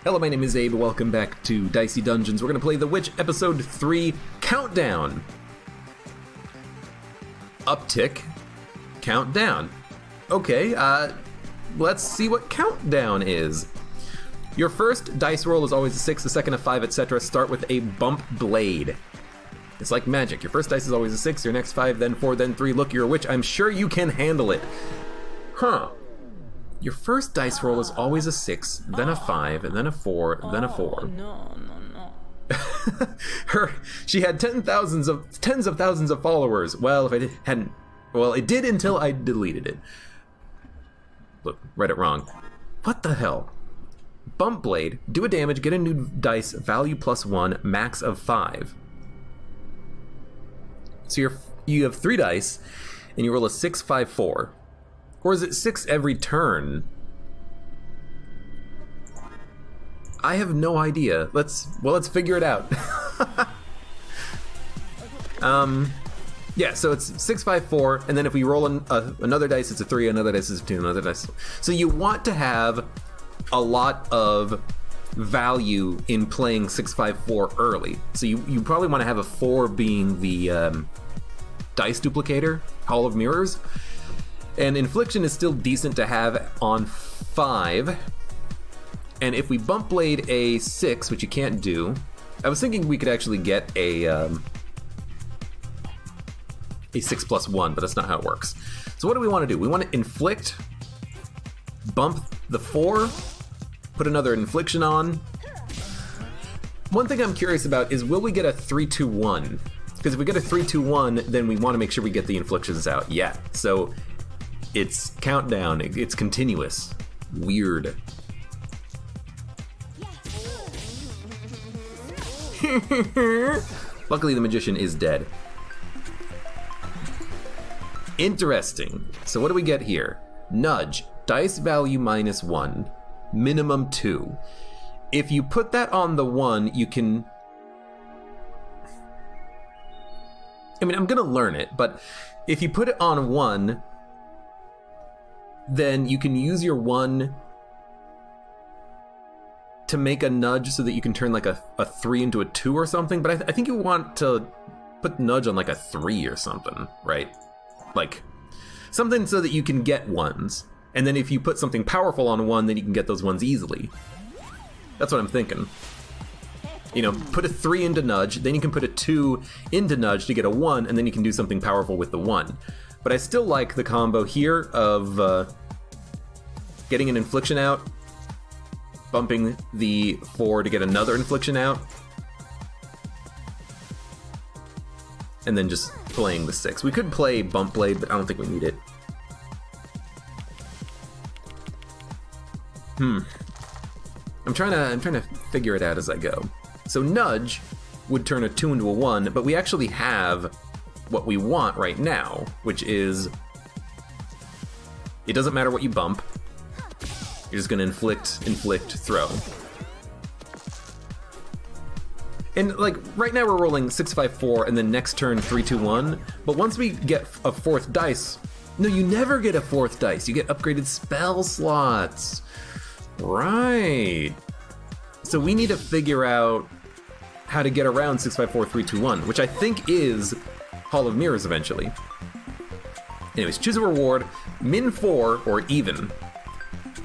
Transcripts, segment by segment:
Hello, my name is Abe. Welcome back to Dicey Dungeons. We're going to play The Witch Episode 3 Countdown. Uptick. Countdown. Okay, let's see what Countdown is. Your first dice roll is always a 6, the second a 5, etc. Start with a bump blade. It's like magic. Your first dice is always a 6, your next 5, then 4, then 3. Look, you're a witch. I'm sure you can handle it. Huh. Your first dice roll is always a 6, then a 5, and then a 4, then a 4. No. She had tens of thousands of followers. Well, if I hadn't... Well, it did until I deleted it. Look, read it wrong. What the hell? Bump blade, do a damage, get a new dice, value +1, max of 5. So you have 3 dice, and you roll a 6, 5, 4. Or is it 6 every turn? I have no idea. Let's figure it out. Yeah, so it's 6, 5, 4, and then if we roll another dice, it's a 3, another dice is a 2, another dice. So you want to have a lot of value in playing 6, 5, 4 early. So you probably want to have a 4 being the dice duplicator, Hall of Mirrors. And Infliction is still decent to have on 5. And if we bump blade a 6, which you can't do, I was thinking we could actually get a 6 + 1, but that's not how it works. So what do we want to do? We want to inflict, bump the 4, put another infliction on. One thing I'm curious about is, will we get a 3, 2, 1? Because if we get a 3, 2, 1, then we want to make sure we get the inflictions out. Yeah, so it's countdown, it's continuous. Weird. Luckily the magician is dead. Interesting. So what do we get here? Nudge, dice value -1, minimum 2. If you put that on the 1, you can... I mean, I'm gonna learn it, but if you put it on 1, then you can use your 1 to make a nudge so that you can turn like a 3 into a 2 or something, but I think you want to put nudge on like a 3 or something, right? Like, something so that you can get 1s, and then if you put something powerful on 1, then you can get those 1s easily. That's what I'm thinking. You know, put a 3 into nudge, then you can put a 2 into nudge to get a 1, and then you can do something powerful with the 1. But I still like the combo here of getting an infliction out, bumping the 4 to get another infliction out, and then just playing the 6. We could play Bump Blade, but I don't think we need it. I'm trying to figure it out as I go. So Nudge would turn a 2 into a 1, but we actually have what we want right now, which is, it doesn't matter what you bump, you're just gonna inflict, throw. And like, right now we're rolling 6, 5, 4, and then next turn 3, 2, 1, but once we get a 4th dice, no, you never get a 4th dice, you get upgraded spell slots. Right. So we need to figure out how to get around 6, 5, 4, 3, 2, 1, which I think is Hall of Mirrors eventually. Anyways, choose a reward, min 4 or even.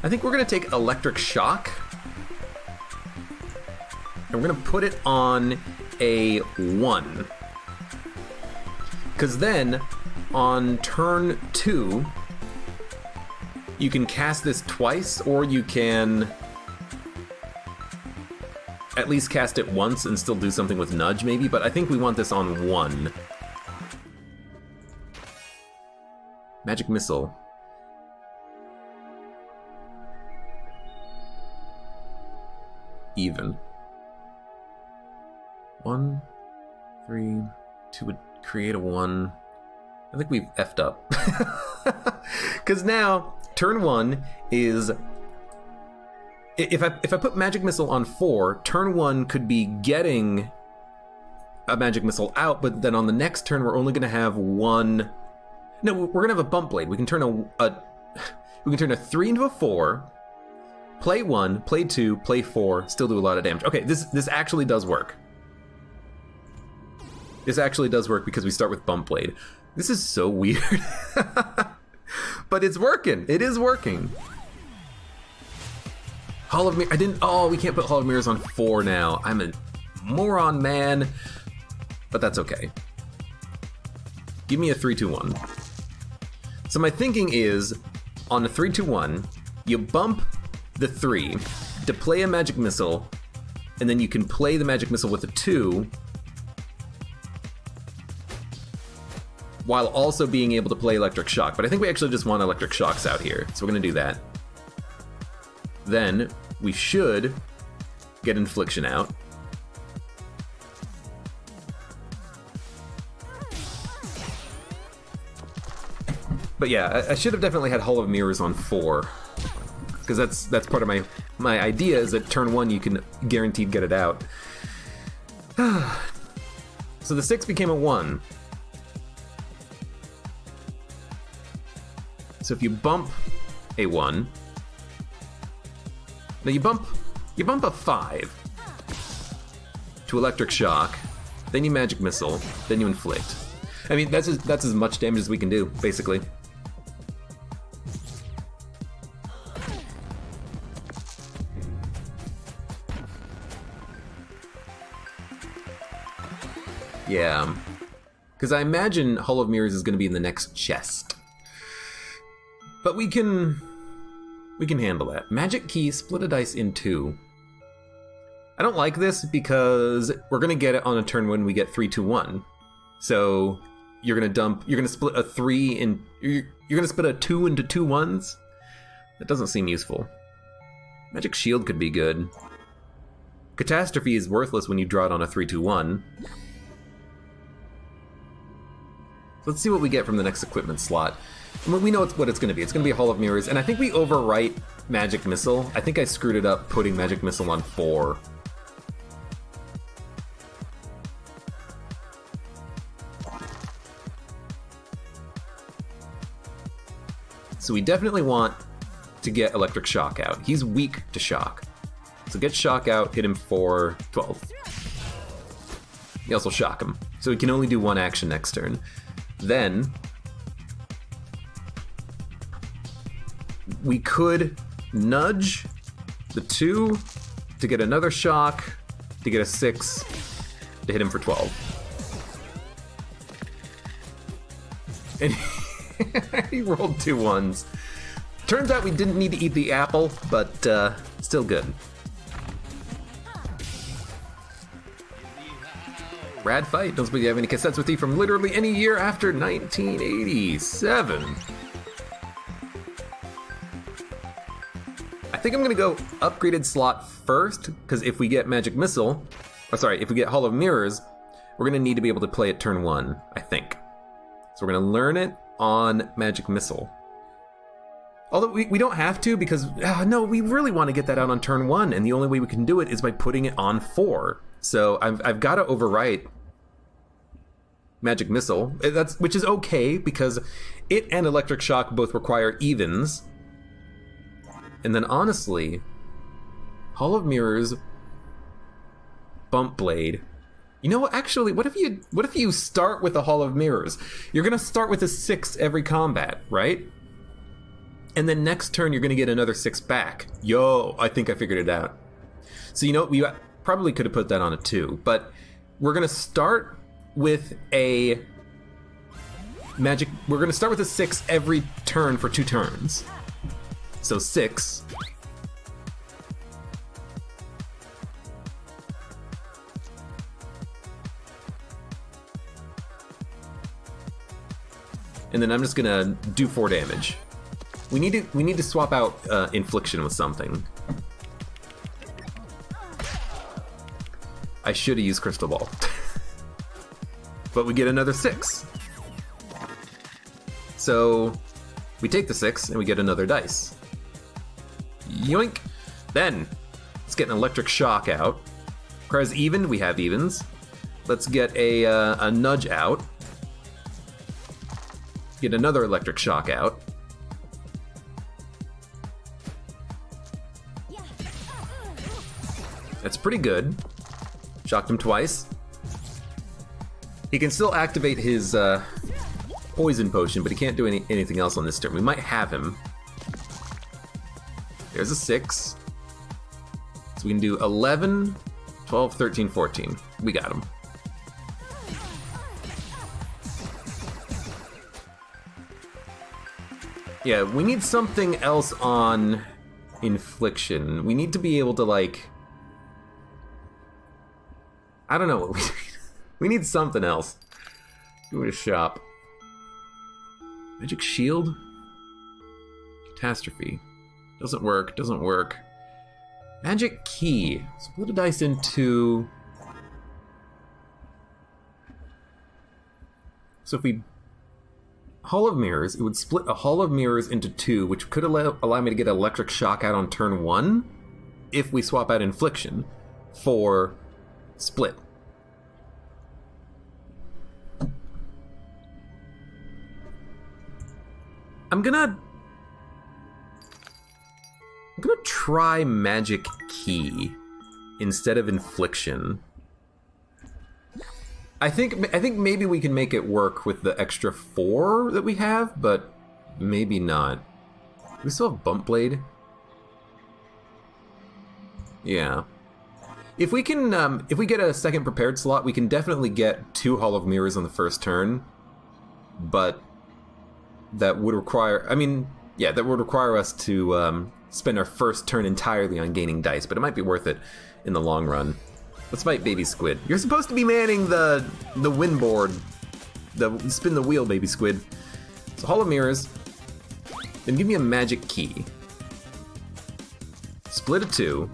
I think we're gonna take Electric Shock, and we're gonna put it on a 1. Because then, on turn 2, you can cast this twice, or you can at least cast it once and still do something with Nudge, maybe, but I think we want this on 1. Magic Missile. Even. 1, 3, 2 would create a 1. I think we've effed up. Because now, turn 1 is... If I put Magic Missile on 4, turn 1 could be getting a Magic Missile out, but then on the next turn we're only going to have 1... No, we're going to have a Bump Blade. We can turn a 3 into a 4, play 1, play 2, play 4, still do a lot of damage. Okay, this actually does work. This actually does work because we start with Bump Blade. This is so weird. But it's working. It is working. Hall of Mirrors. I didn't. Oh, we can't put Hall of Mirrors on 4 now. I'm a moron, man. But that's okay. Give me a 3-2-1. So my thinking is, on a 3-2-1, you bump the 3 to play a Magic Missile, and then you can play the Magic Missile with a 2, while also being able to play Electric Shock. But I think we actually just want Electric Shocks out here, so we're gonna do that. Then we should get Infliction out. But yeah, I should have definitely had Hall of Mirrors on 4, because that's part of my idea is that turn 1 you can guaranteed get it out. So the 6 became a 1. So if you bump a 1, now you bump a 5 to Electric Shock, then you Magic Missile, then you Inflict. I mean, that's as much damage as we can do, basically. Yeah, because I imagine Hall of Mirrors is going to be in the next chest. But we can handle that. Magic Key, split a dice in 2. I don't like this because we're gonna get it on a turn when we get 3-2-1. So you're gonna split a 3 in, you're gonna split a 2 into 2 1s? That doesn't seem useful. Magic Shield could be good. Catastrophe is worthless when you draw it on a 3-2-1. Let's see what we get from the next equipment slot. We know what it's going to be. It's going to be a Hall of Mirrors, and I think we overwrite Magic Missile. I think I screwed it up putting Magic Missile on 4. So we definitely want to get Electric Shock out. He's weak to Shock. So get Shock out, hit him for 12. You also shock him. So he can only do 1 action next turn. Then we could nudge the 2 to get another shock, to get a 6, to hit him for 12. And he rolled 2 1s. Turns out we didn't need to eat the apple, but still good. Rad fight. Don't suppose you have any cassettes with you from literally any year after 1987. I think I'm gonna go upgraded slot first, because if we get Magic Missile, if we get Hall of Mirrors, we're gonna need to be able to play it turn 1, I think. So we're gonna learn it on Magic Missile. Although we don't have to, because, no, we really want to get that out on turn 1, and the only way we can do it is by putting it on 4. So I've got to overwrite Magic Missile, which is okay, because it and Electric Shock both require evens. And then honestly, Hall of Mirrors, Bump Blade. You know what, actually, what if you start with a Hall of Mirrors? You're gonna start with a 6 every combat, right? And then next turn you're gonna get another 6 back. Yo, I think I figured it out. So you know what, we probably could have put that on a 2, but we're gonna start with a magic. We're gonna start with a 6 every turn for 2 turns. So 6. And then I'm just gonna do 4 damage. We need to swap out Infliction with something. I should have used Crystal Ball. But we get another 6. So we take the 6 and we get another dice. Yoink! Then let's get an Electric Shock out. Requires even, we have evens. Let's get a nudge out. Get another Electric Shock out. That's pretty good. Shocked him twice. He can still activate his poison potion, but he can't do anything else on this turn. We might have him. There's a 6. So we can do 11, 12, 13, 14. We got him. Yeah, we need something else on Infliction. We need to be able to, like... I don't know what we need. We need something else. Go to shop. Magic Shield? Catastrophe. Doesn't work, doesn't work. Magic Key. Split a dice into... So if we... Hall of Mirrors, it would split a Hall of Mirrors into 2, which could allow me to get Electric Shock out on turn 1, if we swap out Infliction for Split. I'm gonna try Magic Key instead of Infliction. I think maybe we can make it work with the extra 4 that we have, but maybe not. We still have Bump Blade. Yeah. If we can, if we get a second prepared slot, we can definitely get 2 Hall of Mirrors on the first turn. But that would require, I mean, yeah, that would require us to spend our first turn entirely on gaining dice, but it might be worth it in the long run. Let's fight Baby Squid. You're supposed to be manning the win board. Spin the wheel, Baby Squid. So Hall of Mirrors. Then give me a Magic Key. Split a 2.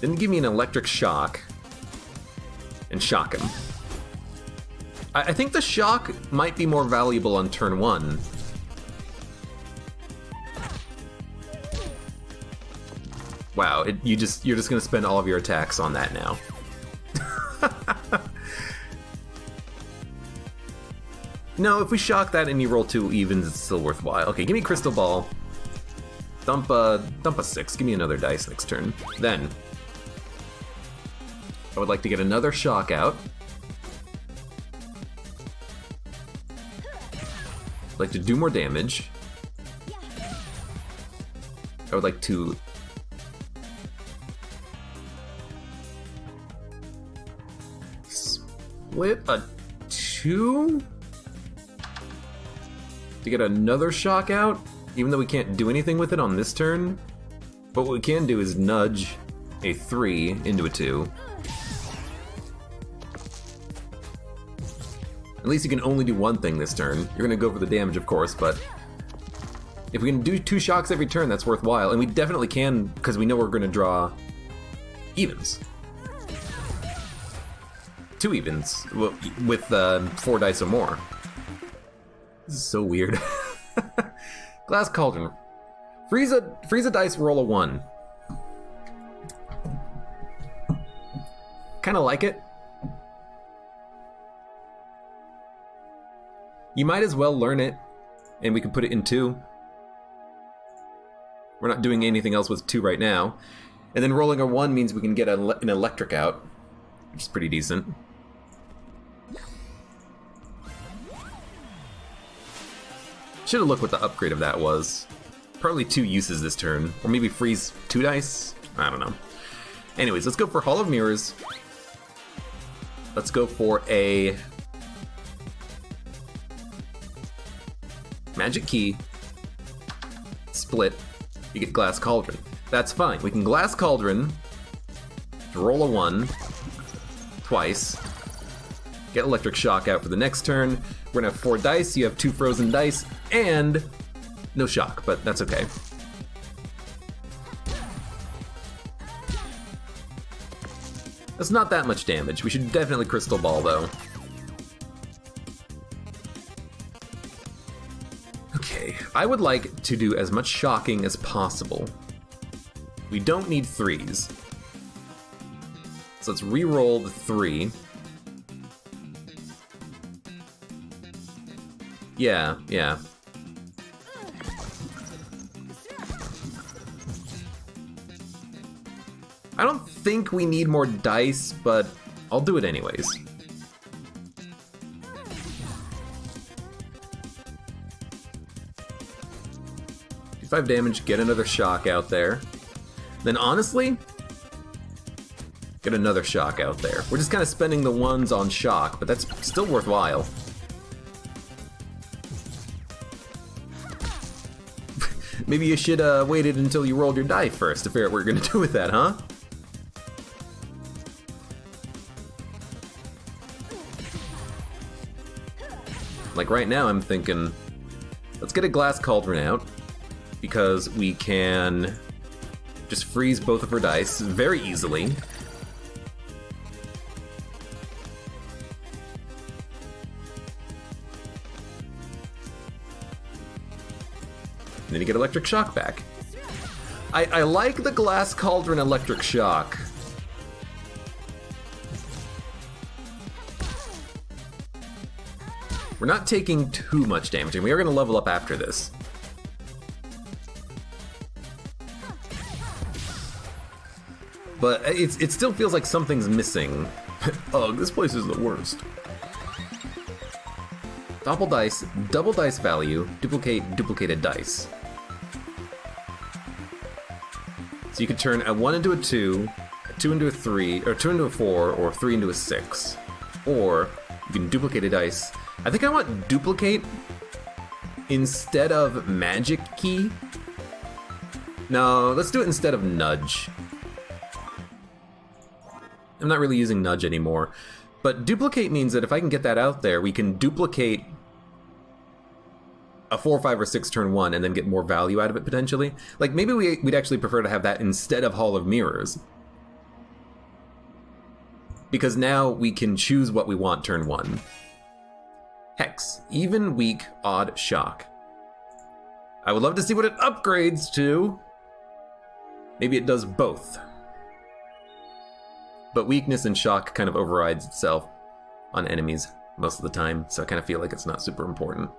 Then give me an Electric Shock. And shock him. I think the shock might be more valuable on turn 1. Wow, you're just gonna spend all of your attacks on that now. No, if we shock that and you roll 2 evens, it's still worthwhile. Okay, give me Crystal Ball. Dump a 6. Give me another dice next turn. Then I would like to get another shock out. I'd like to do more damage. I would like to split a 2 to get another shock out, even though we can't do anything with it on this turn. But what we can do is nudge a 3 into a 2. At least you can only do one thing this turn. You're gonna go for the damage, of course, but if we can do 2 shocks every turn, that's worthwhile. And we definitely can, because we know we're gonna draw evens. 2 evens, with 4 dice or more. This is so weird. Glass Cauldron. Freeze a dice, roll a 1. Kinda like it. You might as well learn it, and we can put it in 2. We're not doing anything else with 2 right now. And then rolling a 1 means we can get an electric out, which is pretty decent. Should have looked what the upgrade of that was. Probably 2 uses this turn. Or maybe freeze 2 dice? I don't know. Anyways, let's go for Hall of Mirrors. Let's go for a Magic Key. Split. You get Glass Cauldron. That's fine. We can Glass Cauldron. Roll a 1. Twice. Get Electric Shock out for the next turn. We're gonna have 4 dice, you have 2 frozen dice, and no shock, but that's okay. That's not that much damage. We should definitely Crystal Ball, though. Okay, I would like to do as much shocking as possible. We don't need 3s. So let's re-roll the 3. Yeah. I don't think we need more dice, but I'll do it anyways. 5 damage, get another shock out there. Then honestly, get another shock out there. We're just kind of spending the ones on shock, but that's still worthwhile. Maybe you should waited until you rolled your die first to figure out what you're gonna do with that, huh? Like right now I'm thinking, let's get a glass cauldron out, because we can just freeze both of her dice very easily. And then you get electric shock back. I like the glass cauldron electric shock. We're not taking too much damage, and we are going to level up after this. But it still feels like something's missing. Ugh, this place is the worst. Double dice value, duplicate duplicated dice. So you could turn a 1 into a 2, a 2 into a 3, or 2 into a 4, or 3 into a 6. Or you can duplicate a dice. I think I want duplicate instead of magic key. No, let's do it instead of nudge. I'm not really using nudge anymore, but duplicate means that if I can get that out there, we can duplicate a 4, 5, or 6 turn 1 and then get more value out of it potentially. Like maybe we'd actually prefer to have that instead of Hall of Mirrors, because now we can choose what we want turn 1. Hex, even, weak, odd, shock. I would love to see what it upgrades to. Maybe it does both. But weakness and shock kind of overrides itself on enemies most of the time, so I kind of feel like it's not super important.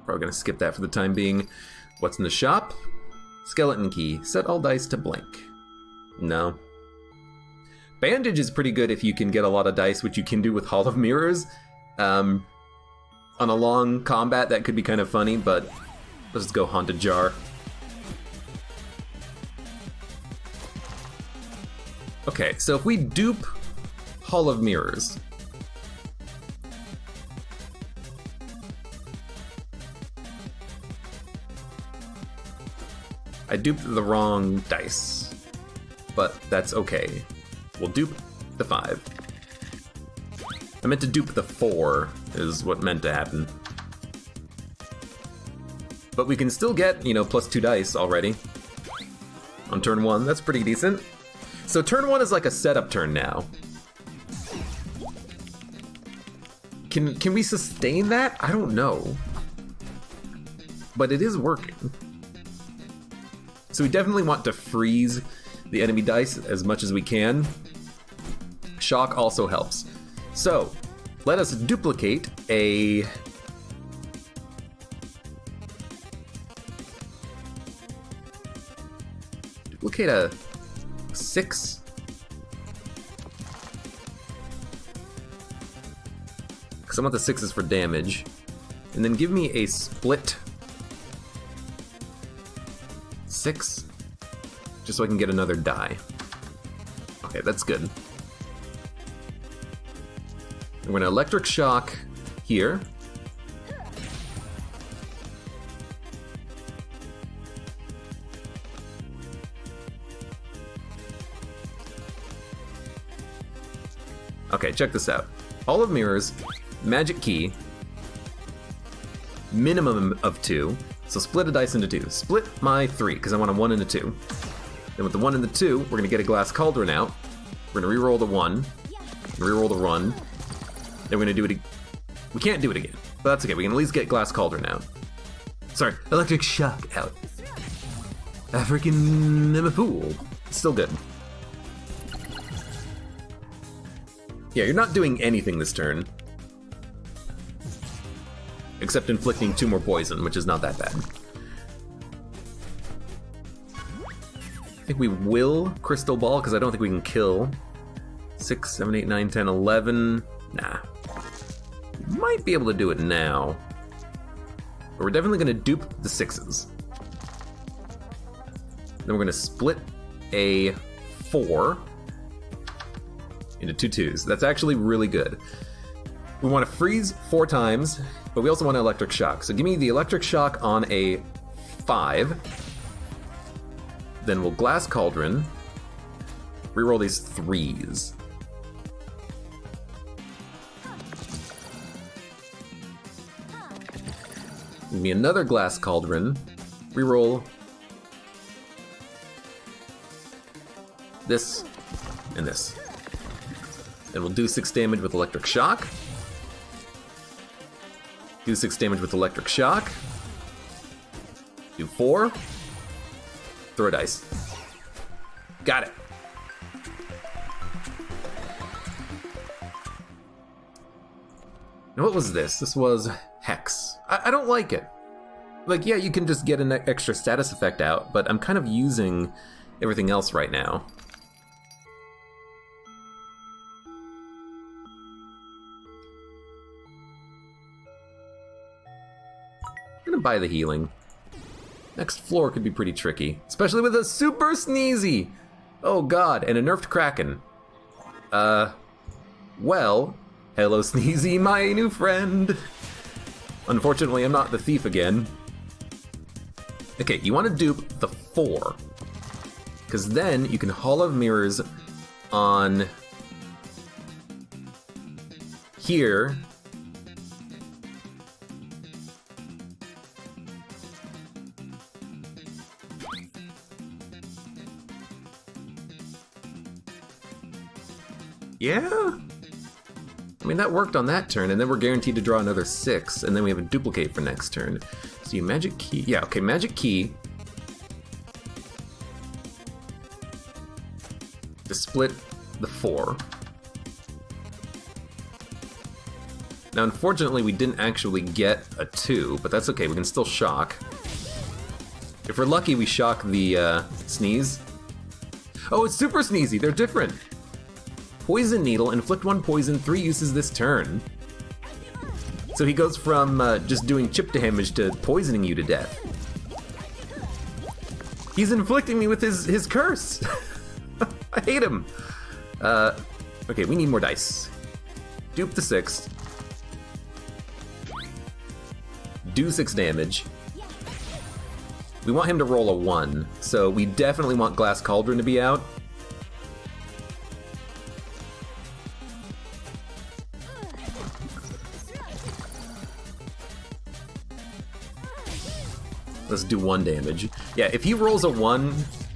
Probably gonna skip that for the time being. What's in the shop? Skeleton key. Set all dice to blank. No. Bandage is pretty good if you can get a lot of dice, which you can do with Hall of Mirrors. On a long combat, that could be kind of funny, but let's just go Haunted Jar. Okay, so if we dupe Hall of Mirrors, I duped the wrong dice, but that's okay. We'll dupe the 5. I meant to dupe the 4, is what meant to happen. But we can still get, you know, +2 dice already on turn 1. That's pretty decent. So turn 1 is like a setup turn now. Can we sustain that? I don't know. But it is working. So we definitely want to freeze the enemy dice as much as we can. Shock also helps. So let us duplicate a... Duplicate a 6. Because I want the 6s for damage. And then give me a split 6. Just so I can get another die. Okay, that's good. I'm gonna electric shock here. Okay, check this out. Hall of Mirrors, magic key, minimum of 2. So split a dice into 2. Split my 3, because I want a 1 and a 2. Then with the 1 and the 2, we're gonna get a glass cauldron out. We're gonna reroll the 1, reroll the 1. Then we're gonna do it. We can't do it again, but that's okay. We can at least get glass cauldron out. Sorry, electric shock out. I freaking am a fool. Still good. Yeah, you're not doing anything this turn. Except inflicting 2 more poison, which is not that bad. think we will Crystal Ball, because I don't think we can kill. 6, 7, 8, 9, 10, 11. Nah. Might be able to do it now. But we're definitely going to dupe the 6s. Then we're going to split a 4 into 2 2s. That's actually really good. We want to freeze 4 times, but we also want an electric shock. So give me the electric shock on a 5. Then we'll Glass Cauldron. Reroll these 3s. Give me another Glass Cauldron. Reroll this and this. Then we'll do 6 damage with electric shock. Do 6 damage with electric shock. Do 4. Throw a dice. Got it. Now what was this? This was Hex. I don't like it. Like, yeah, you can just get an extra status effect out, but I'm kind of using everything else right now. I'm gonna buy the healing. Next floor could be pretty tricky, especially with a super sneezy. Oh god, and a nerfed Kraken. Well, hello Sneezy, my new friend. Unfortunately, I'm not the thief again. Okay, you want to dupe the 4, because then you can Hall of Mirrors on here. Yeah? I mean, that worked on that turn, and then we're guaranteed to draw another 6, and then we have a duplicate for next turn. So you Magic Key. Yeah, okay, Magic Key. To split the 4. Now, unfortunately, we didn't actually get a 2, but that's okay, we can still shock. If we're lucky, we shock the sneeze. Oh, it's super sneezy, they're different. Poison Needle, inflict 1 poison, 3 uses this turn. So he goes from just doing chip damage to poisoning you to death. He's inflicting me with his curse. I hate him. Okay, we need more dice. Dupe the 6th. Do 6 damage. We want him to roll a 1, so we definitely want Glass Cauldron to be out. Let's do 1 damage. Yeah, if he rolls a 1,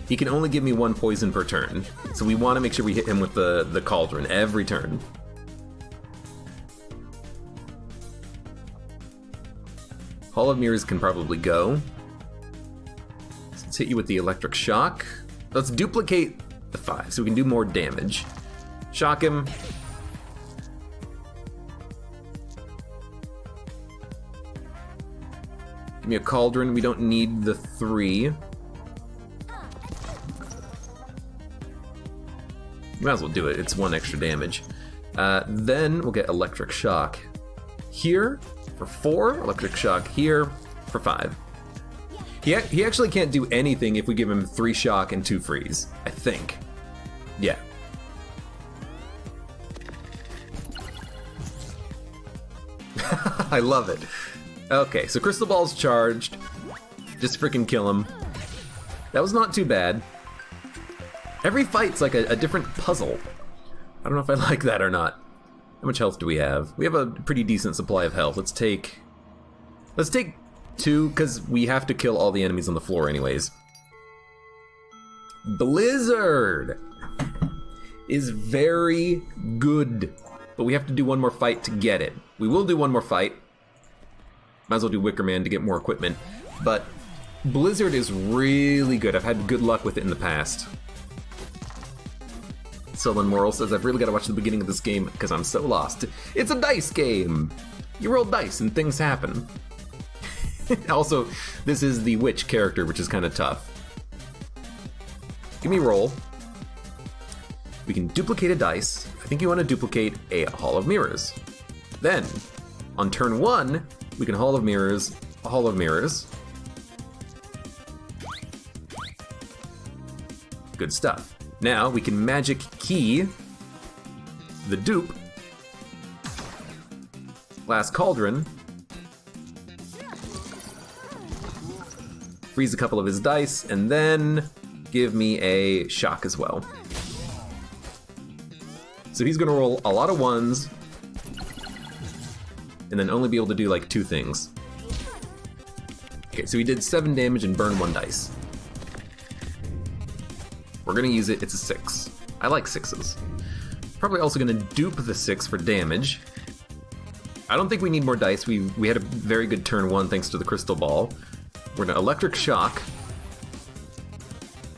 he can only give me 1 poison per turn. So we want to make sure we hit him with the Cauldron every turn. Hall of Mirrors can probably go. So let's hit you with the Electric Shock. Let's duplicate the 5 so we can do more damage. Shock him. Give me a Cauldron, we don't need the 3. Might as well do it, it's 1 extra damage. Then we'll get Electric Shock here for 4, Electric Shock here for 5. He actually can't do anything if we give him 3 shock and 2 freeze, I think. Yeah. I love it. Okay, so Crystal Ball's charged. Just freaking kill him. That was not too bad. Every fight's like a different puzzle. I don't know if I like that or not. How much health do we have? We have a pretty decent supply of health. Let's take 2, because we have to kill all the enemies on the floor anyways. Blizzard is very good, but we have to do 1 more fight to get it. We will do 1 more fight. Might as well do Wicker Man to get more equipment. But Blizzard is really good. I've had good luck with it in the past. Sullen Moral says, I've really got to watch the beginning of this game because I'm so lost. It's a dice game! You roll dice and things happen. Also, this is the witch character, which is kind of tough. Give me roll. We can duplicate a dice. I think you want to duplicate a Hall of Mirrors. Then, on turn 1, we can Hall of Mirrors, a Hall of Mirrors. Good stuff. Now we can magic key the dupe, Glass Cauldron, freeze a couple of his dice, and then give me a shock as well. So he's gonna roll a lot of 1s, and then only be able to do like 2 things. Okay, so he did 7 damage and burned 1 dice. We're gonna use it, it's a 6. I like 6s. Probably also gonna dupe the 6 for damage. I don't think we need more dice. We had a very good turn 1 thanks to the crystal ball. We're gonna electric shock.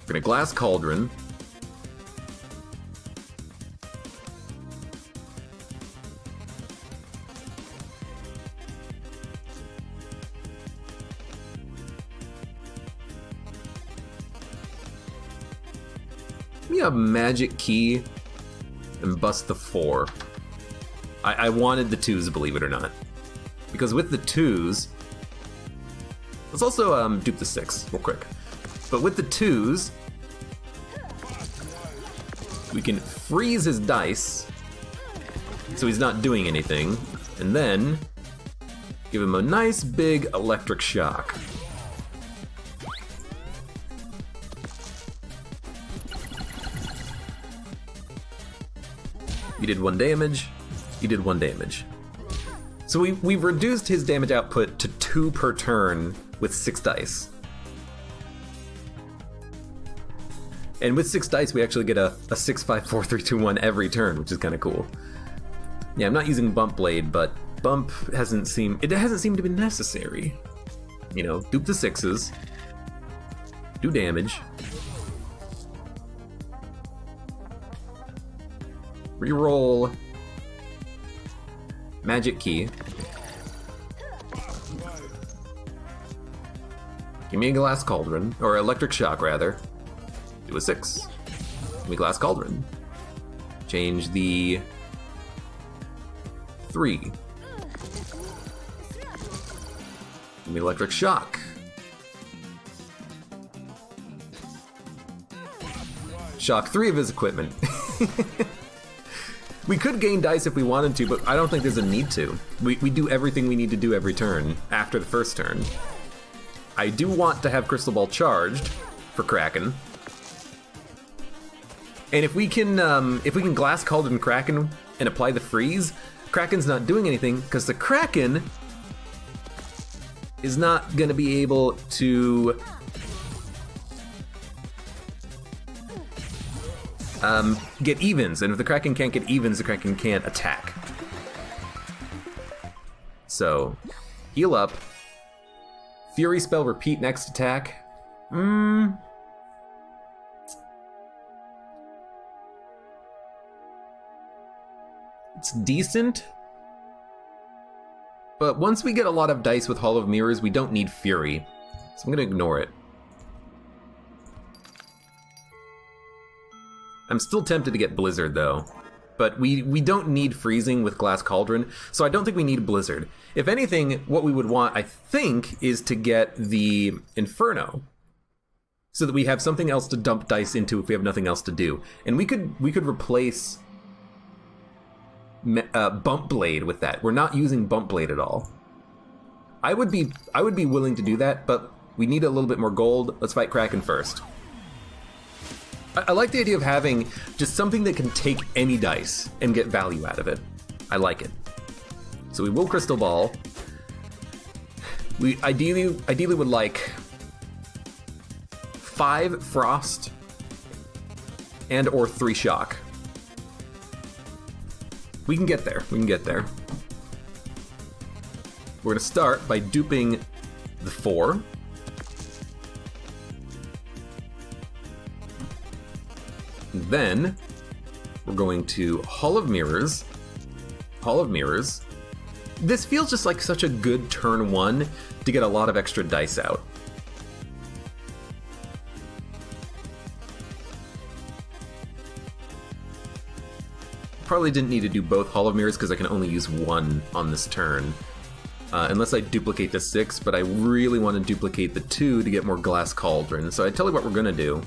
We're gonna glass cauldron. Give me a magic key and bust the 4. I wanted the 2s, believe it or not. Because with the 2s, let's also dupe the 6 real quick. But with the 2s, we can freeze his dice so he's not doing anything, and then give him a nice big electric shock. You did 1 damage, you did 1 damage. So we've reduced his damage output to 2 per turn with 6 dice. And with 6 dice, we actually get a 6, 5, 4, 3, 2, 1 every turn, which is kind of cool. Yeah, I'm not using Bump Blade, but Bump hasn't seemed to be necessary. You know, dupe the 6s, do damage, reroll magic key. Give me a glass cauldron, or electric shock rather. Do a 6. Give me glass cauldron. Change the 3. Give me electric shock. Shock 3 of his equipment. We could gain dice if we wanted to, but I don't think there's a need to. We do everything we need to do every turn after the first turn. I do want to have Crystal Ball charged for Kraken. And if we can Glass Cauldron Kraken and apply the freeze, Kraken's not doing anything because the Kraken is not going to be able to get evens, and if the Kraken can't get evens, the Kraken can't attack. So, heal up. Fury spell, repeat next attack. It's decent. But once we get a lot of dice with Hall of Mirrors, we don't need Fury. So I'm gonna ignore it. I'm still tempted to get Blizzard though, but we don't need freezing with Glass Cauldron, so I don't think we need Blizzard. If anything, what we would want, I think, is to get the Inferno, so that we have something else to dump dice into if we have nothing else to do. And we could replace Bump Blade with that. We're not using Bump Blade at all. I would be willing to do that, but we need a little bit more gold. Let's fight Kraken first. I like the idea of having just something that can take any dice and get value out of it. I like it. So we will Crystal Ball. We ideally would like 5 Frost and or 3 Shock. We can get there. We can get there. We're gonna start by duping the 4. Then we're going to Hall of Mirrors. Hall of Mirrors. This feels just like such a good turn 1 to get a lot of extra dice out. Probably didn't need to do both Hall of Mirrors because I can only use one on this turn. Unless I duplicate the 6, but I really want to duplicate the 2 to get more Glass Cauldron. So I tell you what we're gonna do.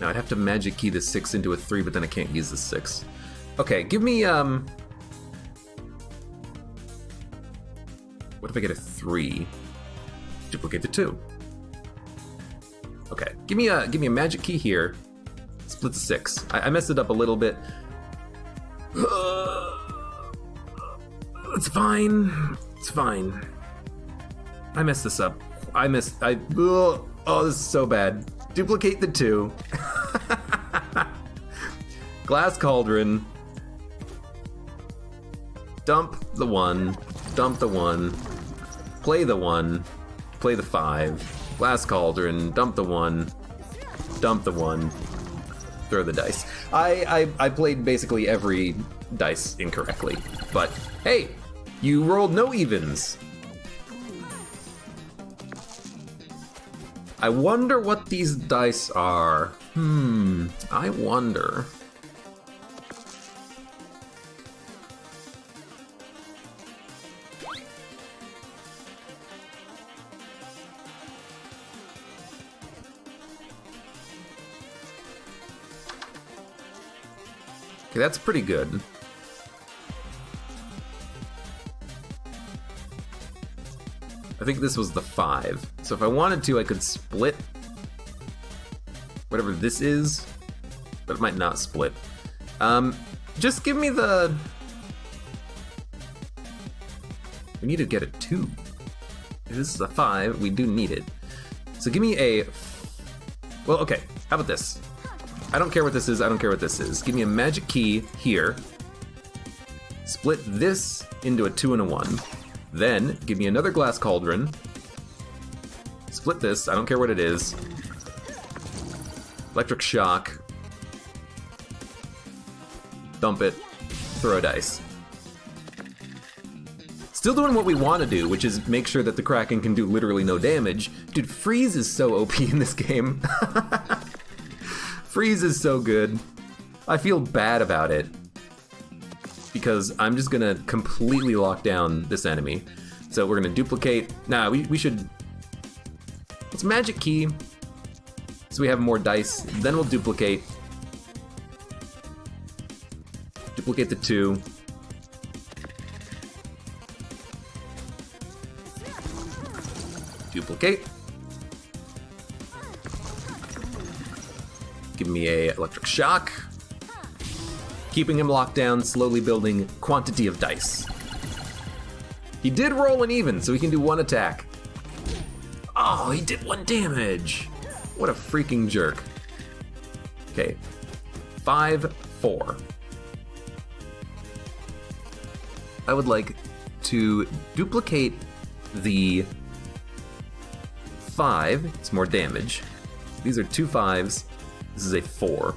Now I'd have to magic key the 6 into a 3, but then I can't use the 6. Okay, give me what if I get a 3? Duplicate the 2. Okay, give me a magic key here. Split the 6. I messed it up a little bit. It's fine. It's fine. I messed this up. Oh, this is so bad. Duplicate the 2. Glass Cauldron. Dump the 1. Dump the 1. Play the 1. Play the 5. Glass Cauldron. Dump the 1. Dump the 1. Throw the dice. I played basically every dice incorrectly, but hey, you rolled no evens. I wonder what these dice are. I wonder. Okay, that's pretty good. I think this was the 5. So if I wanted to, I could split whatever this is, but it might not split. Just give me the... We need to get a 2. If this is a 5, we do need it. So give me a... Well, okay, how about this? I don't care what this is, I don't care what this is. Give me a magic key here. Split this into a 2 and a 1. Then, give me another Glass Cauldron. Split this, I don't care what it is. Electric Shock. Dump it. Throw a dice. Still doing what we want to do, which is make sure that the Kraken can do literally no damage. Dude, Freeze is so OP in this game. Freeze is so good. I feel bad about it, because I'm just gonna completely lock down this enemy. So we're gonna duplicate. Nah, we should... Let's magic key, so we have more dice. Then we'll duplicate. Duplicate the 2. Duplicate. Give me a Electric Shock. Keeping him locked down, slowly building quantity of dice. He did roll an even, so he can do 1 attack. Oh, he did 1 damage. What a freaking jerk. Okay, 5, 4. I would like to duplicate the 5. It's more damage. These are 2 5s. This is a 4.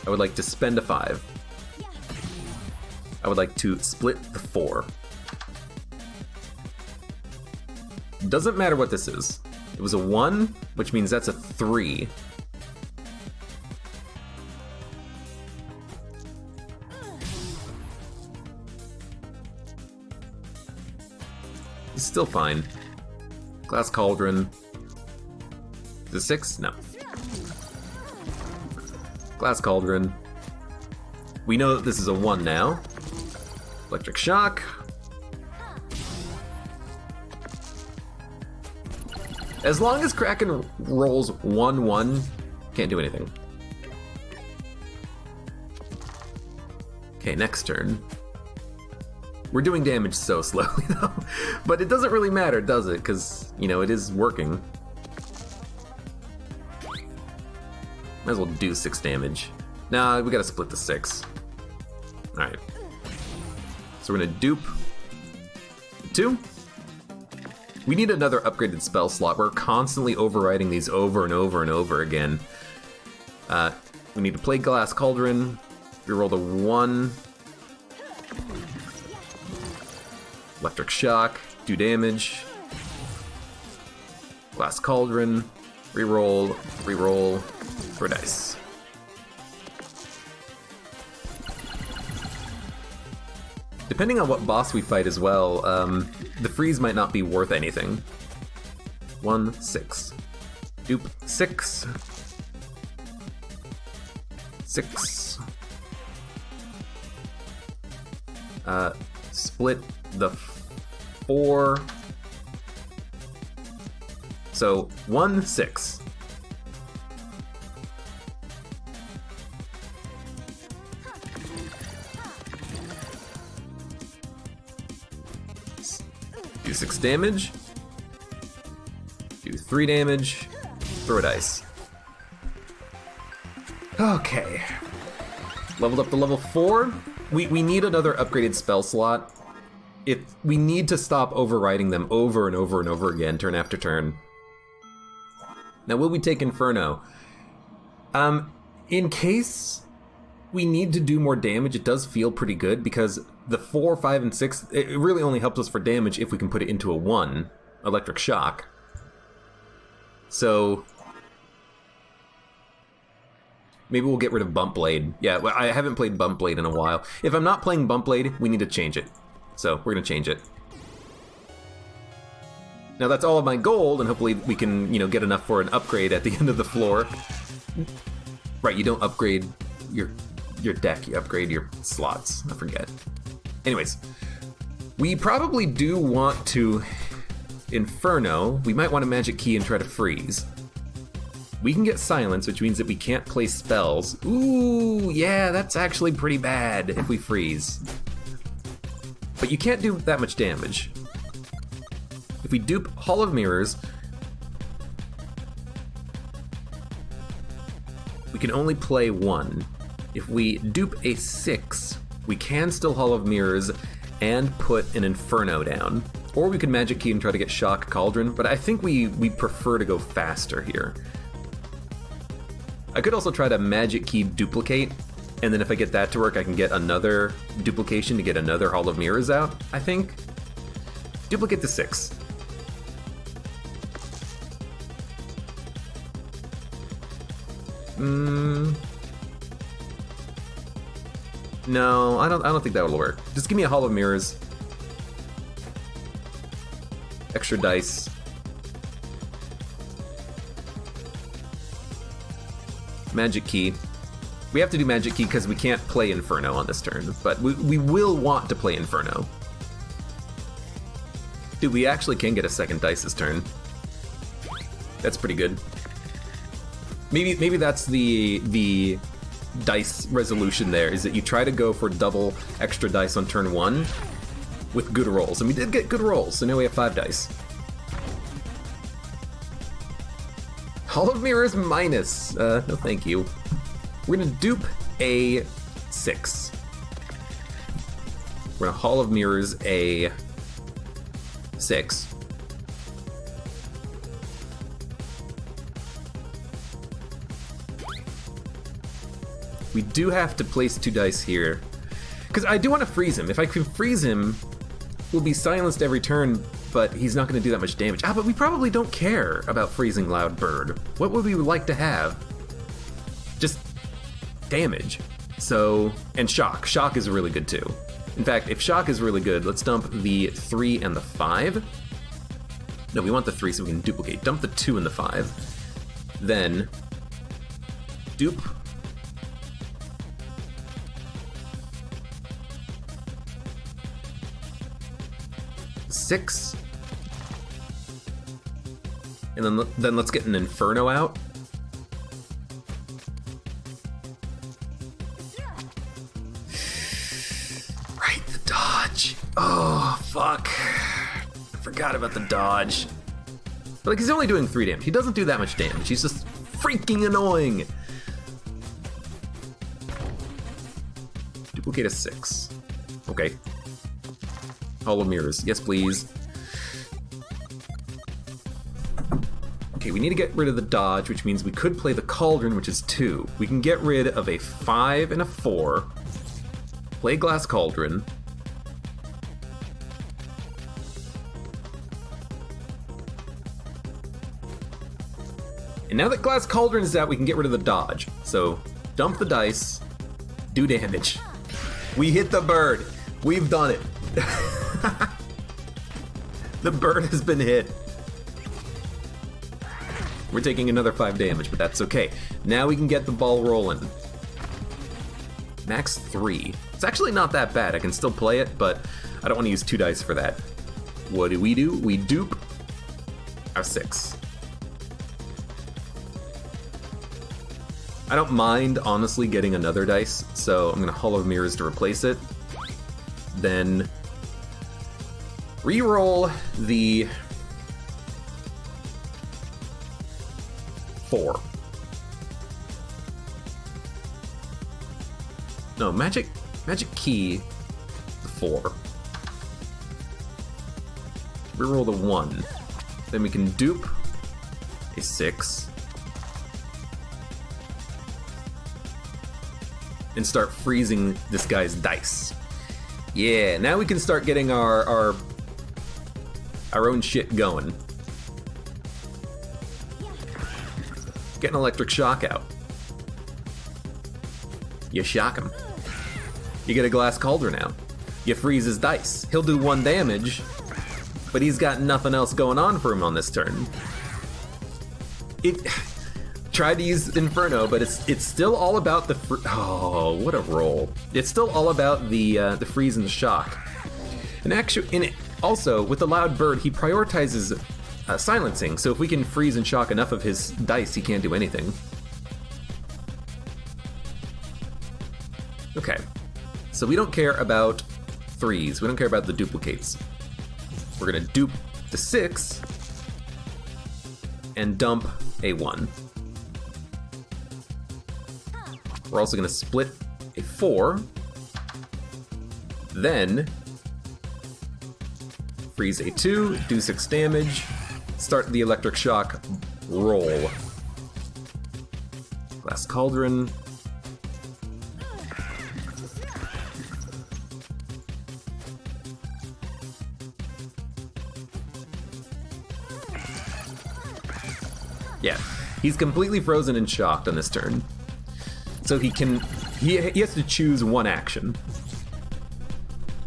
I would like to spend a 5. I would like to split the 4. Doesn't matter what this is. It was a 1, which means that's a 3. It's still fine. Glass Cauldron. The 6? No. Glass Cauldron. We know that this is a 1 now. Electric Shock. As long as Kraken rolls 1-1, can't do anything. Okay, next turn. We're doing damage so slowly though, but it doesn't really matter, does it? Because, you know, it is working. Might as well do 6 damage. Nah, we gotta split the 6. Alright. So we're gonna dupe 2. We need another upgraded spell slot. We're constantly overriding these over and over and over again. We need to play Glass Cauldron. We rolled a 1. Electric Shock, do damage. Glass Cauldron, reroll, reroll, throw dice. Depending on what boss we fight as well, the freeze might not be worth anything. 1, 6. Dupe 6. 6. Split the 4. So 1, 6. Do 6 damage. Do 3 damage. Throw a dice. Okay. Leveled up to level 4. We need another upgraded spell slot. We need to stop overriding them over and over and over again, turn after turn. Now, will we take Inferno? In case we need to do more damage, it does feel pretty good, because the 4, 5, and 6, it really only helps us for damage if we can put it into a 1, Electric Shock. So maybe we'll get rid of Bump Blade. Yeah, I haven't played Bump Blade in a while. If I'm not playing Bump Blade, we need to change it. So we're going to change it. Now that's all of my gold, and hopefully we can, get enough for an upgrade at the end of the floor. Right, you don't upgrade your deck, you upgrade your slots. I forget. Anyways, we probably do want to Inferno. We might want to Magic Key and try to freeze. We can get Silence, which means that we can't play spells. Ooh, yeah, that's actually pretty bad if we freeze. But you can't do that much damage. If we dupe Hall of Mirrors, we can only play 1. If we dupe a 6, we can still Hall of Mirrors and put an Inferno down. Or we could Magic Key and try to get Shock Cauldron, but I think we prefer to go faster here. I could also try to Magic Key Duplicate, and then if I get that to work, I can get another duplication to get another Hall of Mirrors out, I think. Duplicate to 6. No, I don't think that will work. Just give me a Hall of Mirrors. Extra dice. Magic Key. We have to do Magic Key because we can't play Inferno on this turn, but we will want to play Inferno. Dude, we actually can get a second dice this turn. That's pretty good. Maybe that's the dice resolution there, is that you try to go for double extra dice on turn 1 with good rolls. And we did get good rolls, so now we have 5 dice. Hall of Mirrors minus. No thank you. We're gonna dupe a 6. We're gonna Hall of Mirrors a 6. We do have to place 2 dice here, because I do want to freeze him. If I can freeze him, we'll be silenced every turn, but he's not going to do that much damage. But we probably don't care about freezing Loud Bird. What would we like to have? Just damage. So, and Shock. Shock is really good too. In fact, if Shock is really good, let's dump the 3 and the 5. No, we want the 3 so we can duplicate. Dump the 2 and the 5. Then, dupe. 6. And then let's get an Inferno out. Right, the dodge. Oh, fuck. I forgot about the dodge. But he's only doing 3 damage. He doesn't do that much damage. He's just freaking annoying. Duplicate a 6. Okay. Hall of Mirrors. Yes, please. Okay, we need to get rid of the dodge, which means we could play the Cauldron, which is 2. We can get rid of a 5 and a 4. Play Glass Cauldron. And now that Glass Cauldron is out, we can get rid of the dodge. So, dump the dice, do damage. We hit the bird. We've done it. The bird has been hit. We're taking another 5 damage, but that's okay. Now we can get the ball rolling. Max 3. It's actually not that bad. I can still play it, but I don't want to use 2 dice for that. What do? We dupe our 6. I don't mind, honestly, getting another dice, so I'm going to Hall of Mirrors to replace it. Then reroll the 4. No, magic key, the 4. Reroll the 1. Then we can dupe a 6. And start freezing this guy's dice. Yeah, now we can start getting our own shit going. Get an electric shock out. You shock him. You get a Glass Cauldron out. You freeze his dice. He'll do 1 damage, but he's got nothing else going on for him on this turn. Tried to use Inferno, but it's still all about the oh, what a roll! It's still all about the freeze and the shock. And actually, also with the Loud Bird, he prioritizes silencing. So if we can freeze and shock enough of his dice, he can't do anything. Okay, so we don't care about 3s. We don't care about the duplicates. We're gonna dupe the 6 and dump a 1. We're also going to split a 4, then freeze a 2, do 6 damage, start the electric shock, roll. Glass Cauldron. Yeah, he's completely frozen and shocked on this turn. So he has to choose 1 action.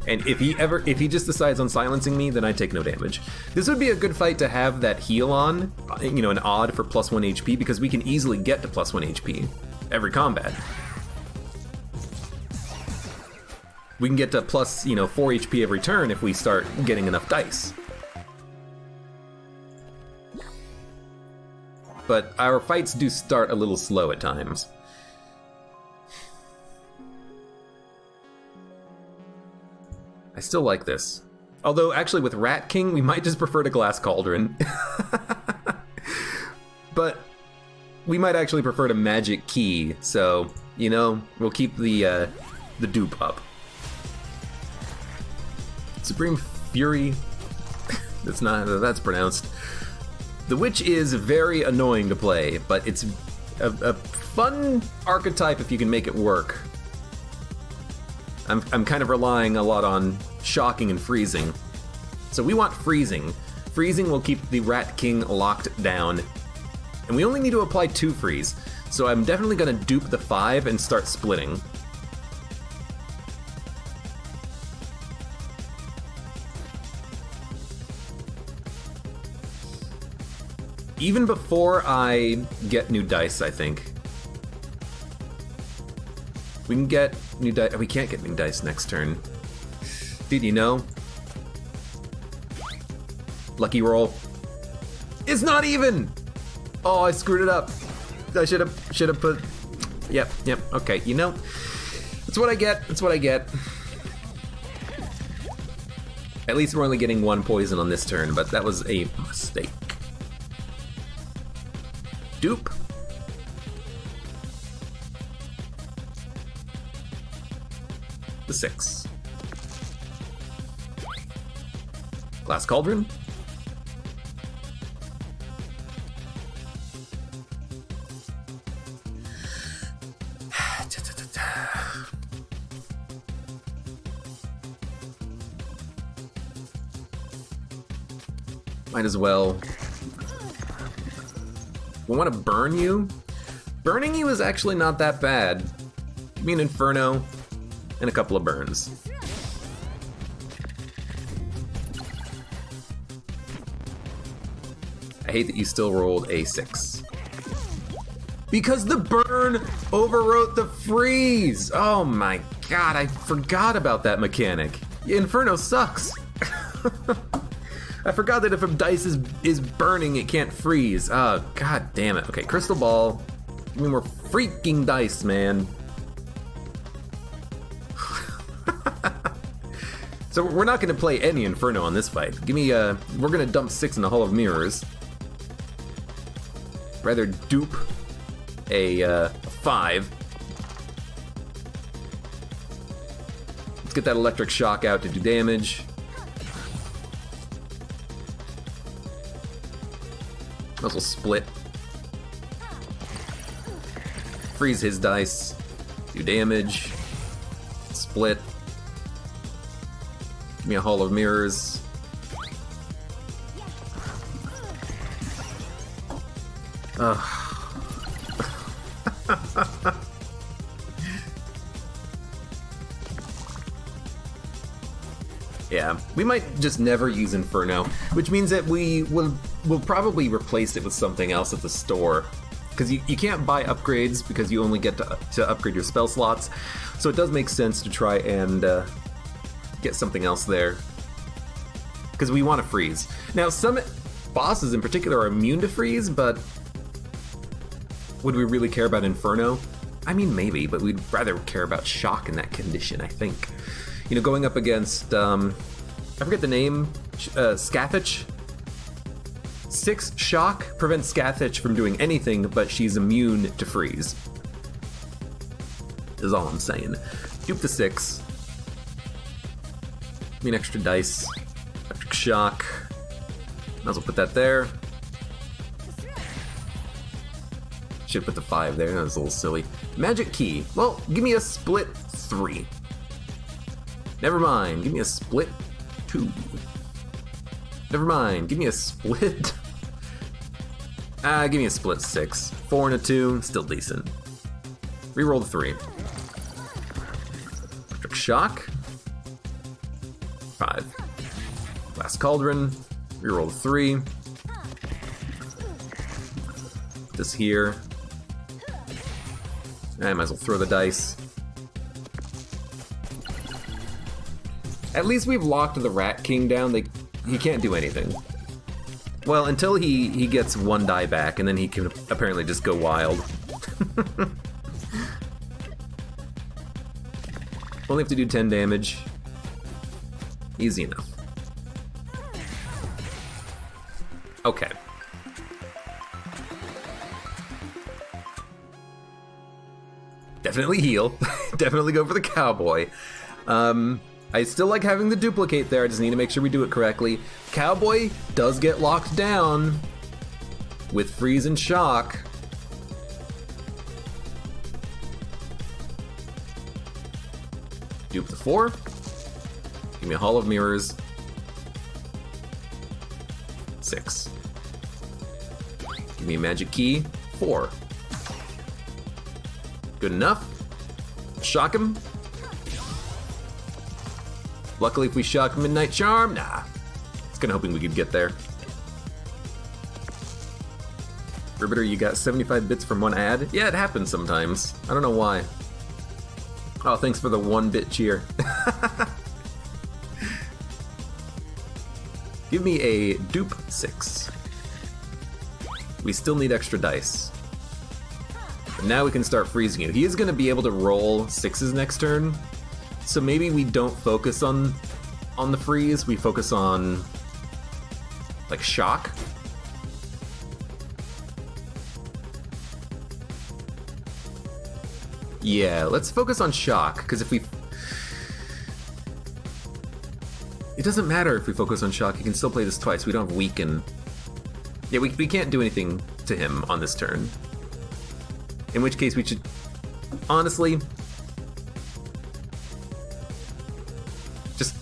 And if he just decides on silencing me, then I take no damage. This would be a good fight to have that heal on, an odd for +1 HP, because we can easily get to +1 HP every combat. We can get to plus, 4 HP every turn if we start getting enough dice. But our fights do start a little slow at times. I still like this. Although, actually, with Rat King, we might just prefer to Glass Cauldron. But we might actually prefer to Magic Key, so, we'll keep the dupe up. Supreme Fury. That's pronounced. The Witch is very annoying to play, but it's a fun archetype if you can make it work. I'm kind of relying a lot on shocking and freezing. So we want freezing. Freezing will keep the Rat King locked down. And we only need to apply 2 freeze. So I'm definitely going to dupe the 5 and start splitting. Even before I get new dice, I think. We can get new dice. We can't get new dice next turn. Dude, Lucky roll. It's not even! Oh, I screwed it up. I should have put... Yep, okay, That's what I get, At least we're only getting 1 poison on this turn, but that was a mistake. Dupe. The 6. Glass Cauldron. Might as well We want to burn you. Burning you is actually not that bad. Give me an Inferno and a couple of burns. I hate that you still rolled a 6. Because the burn overwrote the freeze! Oh my god, I forgot about that mechanic. Inferno sucks. I forgot that if a dice is burning, it can't freeze. Oh, god damn it. Okay, Crystal Ball. Give me more freaking dice, man. So we're not gonna play any Inferno on this fight. Give me we're gonna dump 6 in the Hall of Mirrors. Rather dupe a 5. Let's get that electric shock out to do damage. Might as well split. Freeze his dice. Do damage. Split. Give me a Hall of Mirrors. Ugh. Yeah, we might just never use Inferno, which means that we'll probably replace it with something else at the store. Because you can't buy upgrades because you only get to upgrade your spell slots. So it does make sense to try and get something else there. Because we want to freeze. Now, some bosses in particular are immune to freeze, but would we really care about Inferno? I mean, maybe, but we'd rather care about shock in that condition, I think. You know, going up against, I forget the name, Scathach? 6 shock prevents Scathach from doing anything, but she's immune to freeze. Is all I'm saying. Dupe the 6. Give me an extra dice. Electric shock. Might as well put that there. Should put the 5 there, that was a little silly. Magic key. Well, give me a split 3. Never mind, give me a split 2. Never mind, give me a split... give me a split 6. 4 and a 2, still decent. Reroll the 3. Electric shock. 5. Glass Cauldron. Reroll the 3. Put this here. I might as well throw the dice. At least we've locked the Rat King down. He can't do anything. Well, until he gets 1 die back, and then he can apparently just go wild. Only have to do 10 damage. Easy enough. Okay. Definitely heal. Definitely go for the cowboy. I still like having the duplicate there, I just need to make sure we do it correctly. Cowboy does get locked down with freeze and shock. Dupe the 4. Give me a Hall of Mirrors. 6. Give me a magic key. 4. Good enough. Shock him. Luckily, if we shock Midnight Charm, nah. I was kinda hoping we could get there. Ribbiter, you got 75 bits from 1 ad? Yeah, it happens sometimes. I don't know why. Oh, thanks for the 1-bit cheer. Give me a dupe 6. We still need extra dice. But now we can start freezing you. He is gonna be able to roll 6s next turn. So maybe we don't focus on the freeze, we focus on like shock. Yeah, let's focus on shock, because if we... It doesn't matter if we focus on shock, he can still play this twice, we don't have weaken. Yeah, we can't do anything to him on this turn. In which case we should... Honestly... Just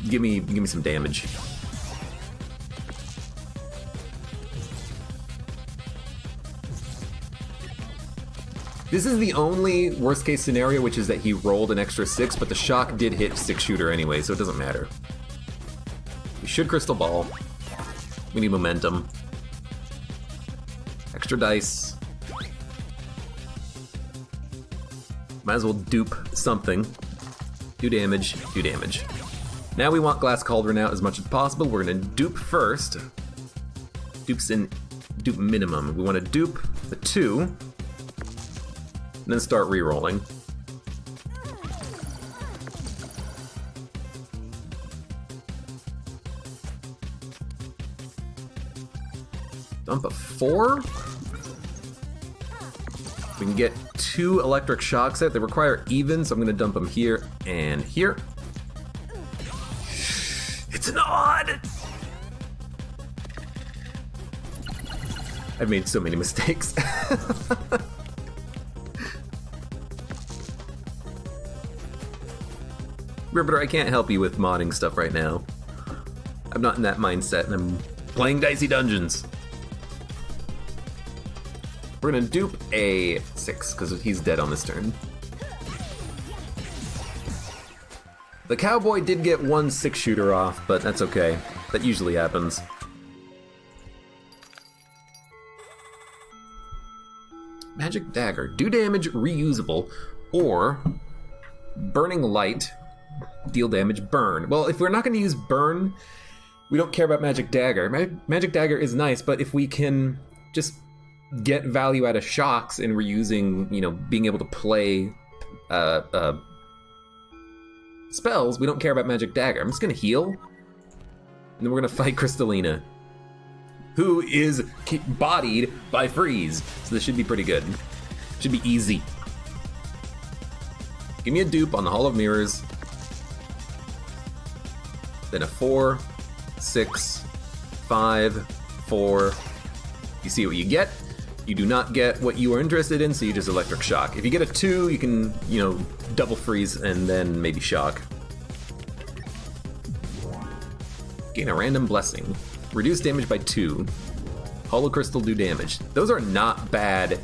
give me some damage. This is the only worst case scenario, which is that he rolled an extra 6, but the shock did hit 6-shooter anyway, so it doesn't matter. We should crystal ball. We need momentum. Extra dice. Might as well dupe something. Do damage, do damage. Now we want Glass Cauldron out as much as possible. We're gonna dupe first. Dupe minimum. We want to dupe the 2, and then start re-rolling. Dump a 4. We can get 2 electric shocks out. They require even, so I'm gonna dump them here and here. It's an odd! I've made so many mistakes. Ribbiter, I can't help you with modding stuff right now. I'm not in that mindset, and I'm playing Dicey Dungeons. We're gonna dupe a 6, because he's dead on this turn. The cowboy did get 1 6-shooter off, but that's okay. That usually happens. Magic Dagger. Do damage, reusable, or Burning Light, deal damage, burn. Well, if we're not going to use burn, we don't care about Magic Dagger. Magic Dagger is nice, but if we can just get value out of shocks and we're using, being able to play spells, we don't care about Magic Dagger. I'm just going to heal, and then we're going to fight Crystalina, who is bodied by freeze. So this should be pretty good. Should be easy. Give me a dupe on the Hall of Mirrors. Then a 4, 6, 5, 4. You see what you get. You do not get what you are interested in, so you just electric shock. If you get a 2, you can, double freeze and then maybe shock. Gain a random blessing. Reduce damage by 2. Hollow Crystal do damage. Those are not bad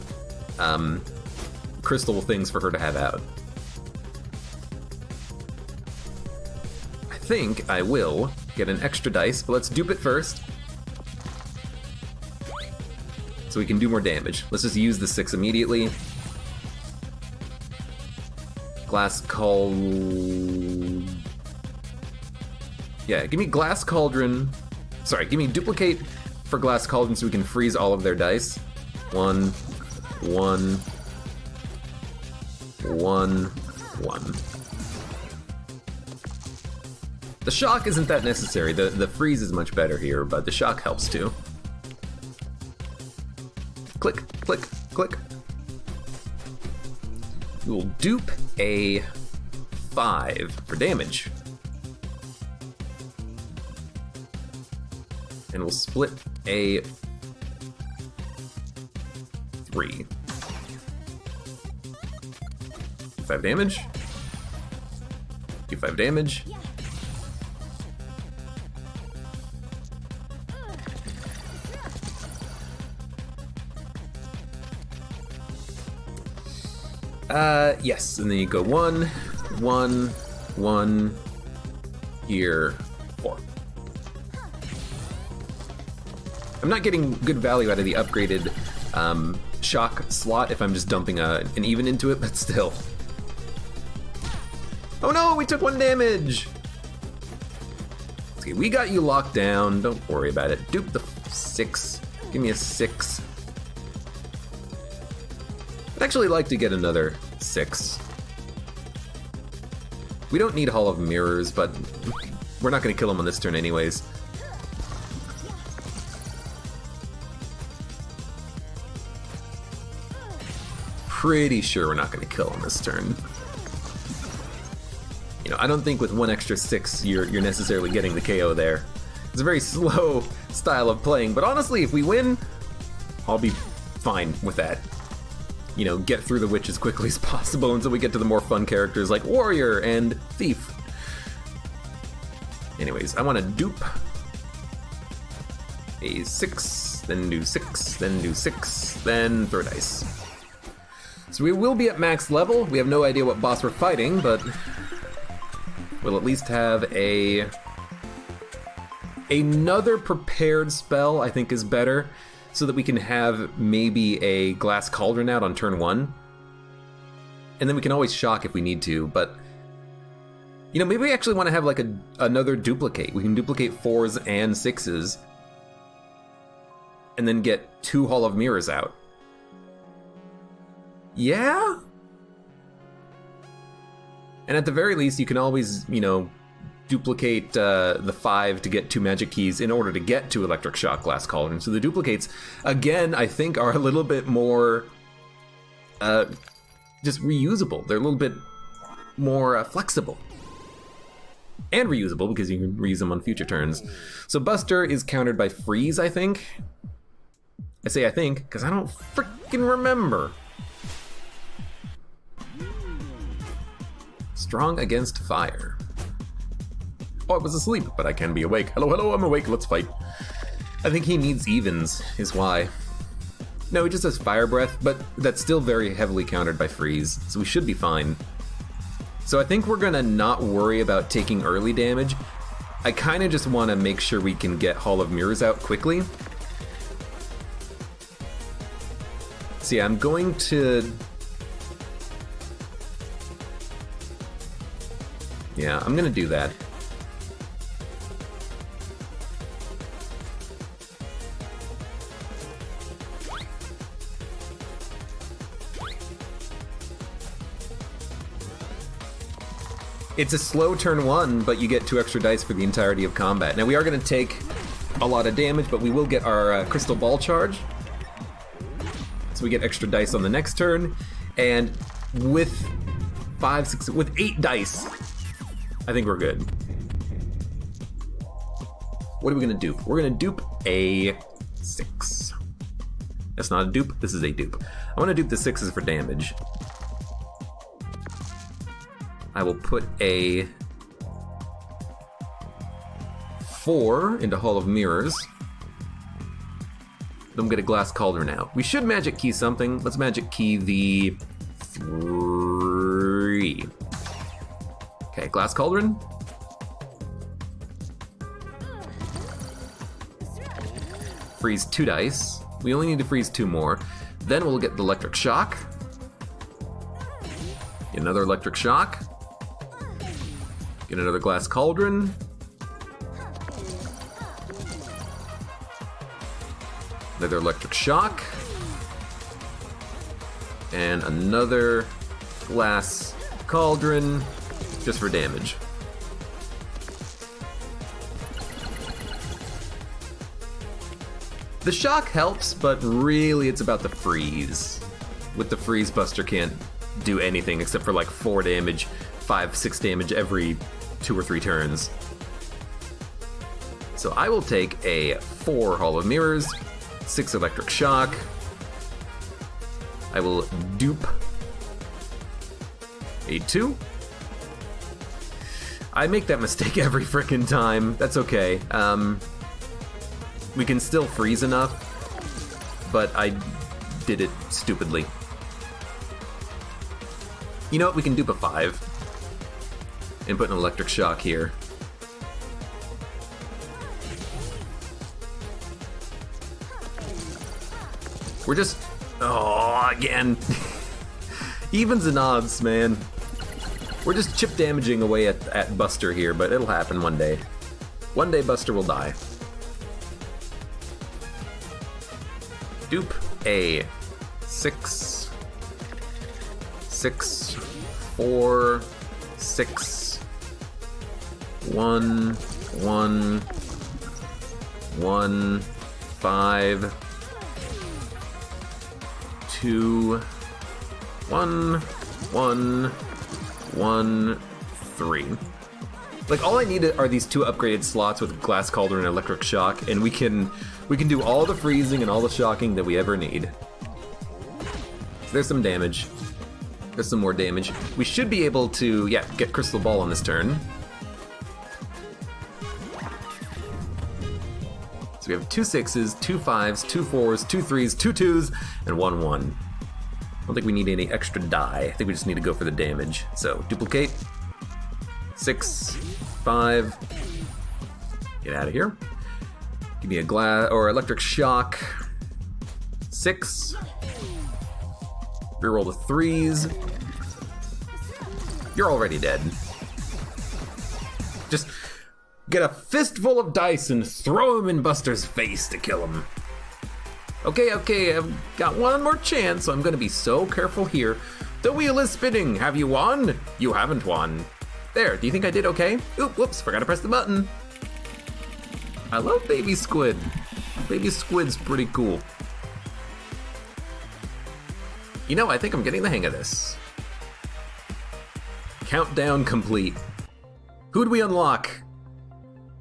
crystal things for her to have out. I think I will get an extra dice, but let's dupe it first, so we can do more damage. Let's just use the 6 immediately. Glass Cauldron. Yeah, give me Glass Cauldron. Sorry, give me duplicate for Glass Cauldron so we can freeze all of their dice. 1, 1, 1, 1. The shock isn't that necessary. The freeze is much better here, but the shock helps too. Click, click, click. We will dupe a 5 for damage. And we'll split a 3. 5 damage. Do 5 damage. Yes, and then you go 1, 1, 1, here, 4. I'm not getting good value out of the upgraded shock slot if I'm just dumping an even into it, but still. Oh no, we took 1 damage! Okay, we got you locked down, don't worry about it. Dupe the 6, give me a 6. I'd actually like to get another 6. We don't need Hall of Mirrors, but we're not going to kill him on this turn anyways. Pretty sure we're not going to kill him this turn. I don't think with 1 extra 6 you're necessarily getting the KO there. It's a very slow style of playing, but honestly, if we win, I'll be fine with that. Get through the witch as quickly as possible until we get to the more fun characters like Warrior and Thief. Anyways, I want to dupe a 6, then do 6, then do 6, then throw dice. So we will be at max level. We have no idea what boss we're fighting, but we'll at least have another prepared spell, I think is better, so that we can have maybe a glass cauldron out on turn 1. And then we can always shock if we need to, but you know, maybe we actually want to have like another duplicate. We can duplicate 4s and 6s and then get 2 Hall of Mirrors out. Yeah? And at the very least, you can always, you know, duplicate the 5 to get 2 magic keys in order to get to Electric Shock, Glass Cauldron. So the duplicates, again, I think are a little bit more just reusable. They're a little bit more flexible. And reusable, because you can reuse them on future turns. So Buster is countered by Freeze, I think. I say I think, because I don't freaking remember. Strong against fire. Oh, I was asleep, but I can be awake. Hello, hello, I'm awake, let's fight. I think he needs evens, is why. No, he just has Fire Breath, but that's still very heavily countered by Freeze, so we should be fine. So I think we're gonna not worry about taking early damage. I kinda just wanna make sure we can get Hall of Mirrors out quickly. So yeah, I'm going to... Yeah, I'm gonna do that. It's a slow turn 1, but you get 2 extra dice for the entirety of combat. Now we are going to take a lot of damage, but we will get our Crystal Ball charge. So we get extra dice on the next turn, and with 5, 6, with 8 dice, I think we're good. What are we going to dupe? We're going to dupe a 6. That's not a dupe, this is a dupe. I want to dupe the 6s for damage. I will put a 4 into Hall of Mirrors. Then we'll get a Glass Cauldron out. We should magic key something. Let's magic key the 3. Okay, Glass Cauldron. Freeze 2 dice. We only need to freeze 2 more. Then we'll get the Electric Shock. Get another Electric Shock. Get another Glass Cauldron. Another Electric Shock. And another Glass Cauldron, just for damage. The shock helps, but really it's about the freeze. With the freeze, Buster can't do anything except for like 4 damage, 5, 6 damage every 2 or 3 turns. So I will take a 4 Hall of Mirrors, 6 Electric Shock. I will dupe a 2. I make that mistake every frickin' time. That's okay. We can still freeze enough, but I did it stupidly. You know what? We can dupe a 5 and put an Electric Shock here. We're just... Oh, again. Evens and odds, man. We're just chip damaging away at Buster here, but it'll happen one day. One day Buster will die. Dupe a 6. 6, 4, 6, 1, 1, 1, 5, 2, 1, 1, 1, 3. Like, all I need are these 2 upgraded slots with Glass Cauldron and Electric Shock, and we can do all the freezing and all the shocking that we ever need. There's some damage. There's some more damage. We should be able to, yeah, get Crystal Ball on this turn. So we have 2 6s, 2 5s, 2 4s, 2 3s, 2 2s, and 1 1. don't think we need any extra die. I think we just need to go for the damage. So, duplicate. 6, 5. Get out of here. Give me a glass or electric shock. 6. Reroll the 3s. You're already dead. Just get a fistful of dice and throw him in Buster's face to kill him. Okay, I've got one more chance, so I'm gonna be so careful here. The wheel is spinning. Have you won? You haven't won. There, do you think I did okay? Oop, whoops, forgot to press the button. I love Baby Squid. Baby Squid's pretty cool. You know, I think I'm getting the hang of this. Countdown complete. Who'd we unlock?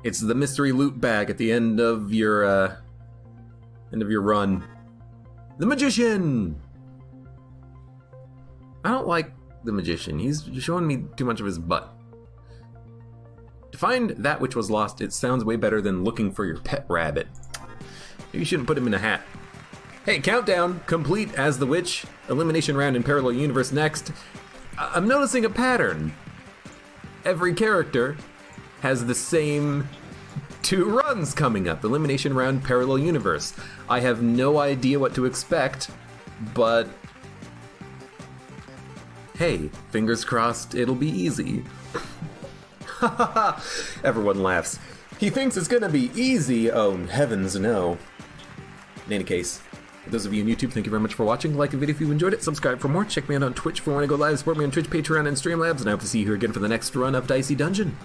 It's the mystery loot bag at the end of your run. The Magician! I don't like the Magician. He's showing me too much of his butt. To find that which was lost, it sounds way better than looking for your pet rabbit. Maybe you shouldn't put him in a hat. Hey, countdown complete as the witch. Elimination round in parallel universe next. I'm noticing a pattern. Every character has the same 2 runs coming up. Elimination round, parallel universe. I have no idea what to expect, but hey, fingers crossed it'll be easy. Everyone laughs. He thinks it's gonna be easy. Oh, heavens no. In any case, for those of you on YouTube, thank you very much for watching. Like the video if you enjoyed it. Subscribe for more. Check me out on Twitch for when I go live. Support me on Twitch, Patreon, and Streamlabs. And I hope to see you here again for the next run of Dicey Dungeon.